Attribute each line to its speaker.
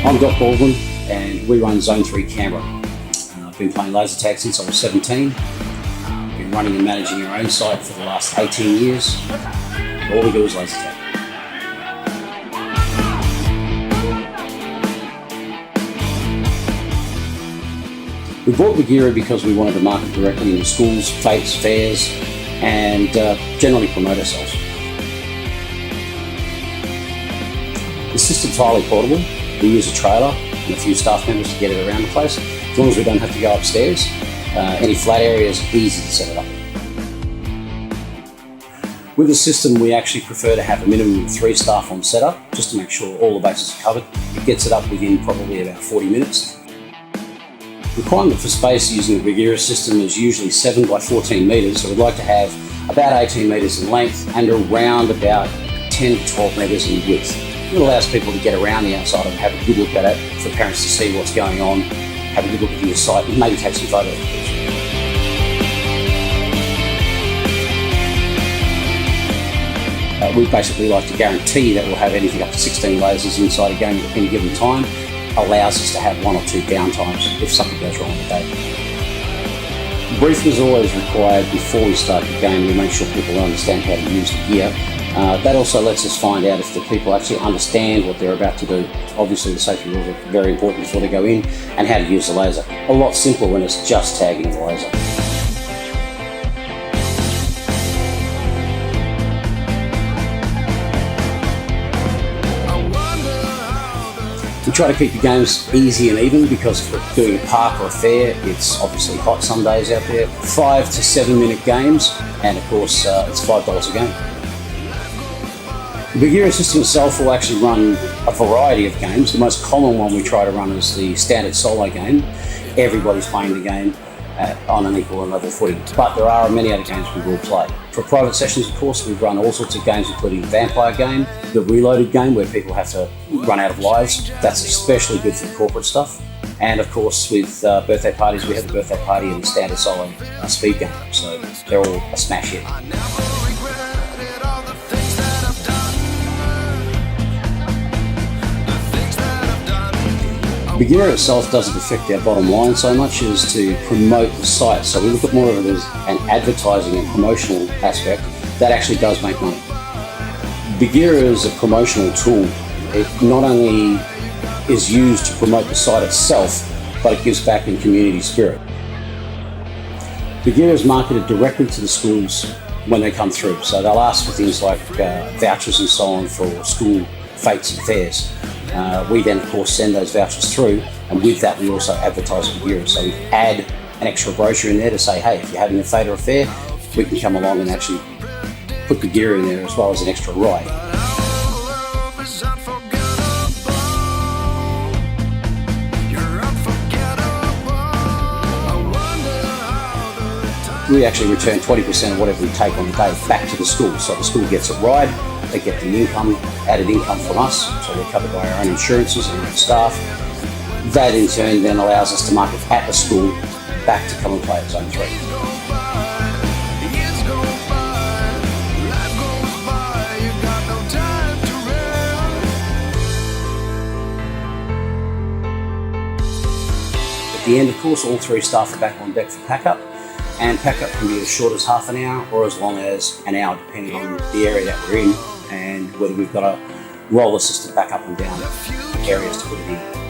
Speaker 1: I'm Doc Baldwin and we run Zone 3 Canberra. I've been playing laser tag since I was 17. Been running and managing our own site for the last 18 years. All we do is laser tag. We bought Begeara because we wanted to market directly into schools, fates, fairs, and generally promote ourselves. The system's highly portable. We use a trailer and a few staff members to get it around the place, as long as we don't have to go upstairs. Any flat areas, easy to set it up. With the system, we actually prefer to have a minimum of 3 staff on setup, just to make sure all the bases are covered. It gets it up within probably about 40 minutes. The requirement for space using the Begeara system is usually 7 by 14 metres, so we'd like to have about 18 metres in length and around about 10 to 12 metres in width. It allows people to get around the outside and have a good look at it, for parents to see what's going on, have a good look at the site and maybe take some photos. We basically like to guarantee that we'll have anything up to 16 lasers inside a game at any given time. Allows us to have 1 or 2 downtimes if something goes wrong on the day. Briefing is always required before we start the game. We make sure people understand how to use the gear. That also lets us find out if the people actually understand what they're about to do. Obviously the safety rules are very important before they go in, and how to use the laser. A lot simpler when it's just tagging the laser. We try to keep the games easy and even, because if we're doing a park or a fair, it's obviously hot some days out there. 5 to 7 minute games, and of course it's $5 a game. The Begeara system itself will actually run a variety of games. The most common one we try to run is the standard solo game. Everybody's playing the game on an equal and level footing, but there are many other games we will play. For private sessions, of course, we've run all sorts of games, including the vampire game, the reloaded game where people have to run out of lives. That's especially good for the corporate stuff. And of course, with birthday parties, we have the birthday party and the standard solo speed game, so they're all a smash hit. Begeara itself doesn't affect our bottom line so much as to promote the site, so we look at more of it as an advertising and promotional aspect that actually does make money. Begeara is a promotional tool. It not only is used to promote the site itself, but it gives back in community spirit. Begeara is marketed directly to the schools when they come through, so they'll ask for things like vouchers and so on for school fates and fairs. We then of course send those vouchers through, and with that we also advertise Begeara. So we add an extra brochure in there to say, hey, if you're having a fete or a fair, we can come along and actually put Begeara in there as well as an extra ride. We actually return 20% of whatever we take on the day back to the school. So the school gets a ride, they get the income, added income from us, so we're covered by our own insurances and our own staff. That in turn then allows us to market at the school back to come and play at Zone 3. At the end, of course, all 3 staff are back on deck for pack-up. And pack-up can be as short as half an hour or as long as an hour, depending on the area that we're in and whether we've got a roller system back up and down areas to put it in.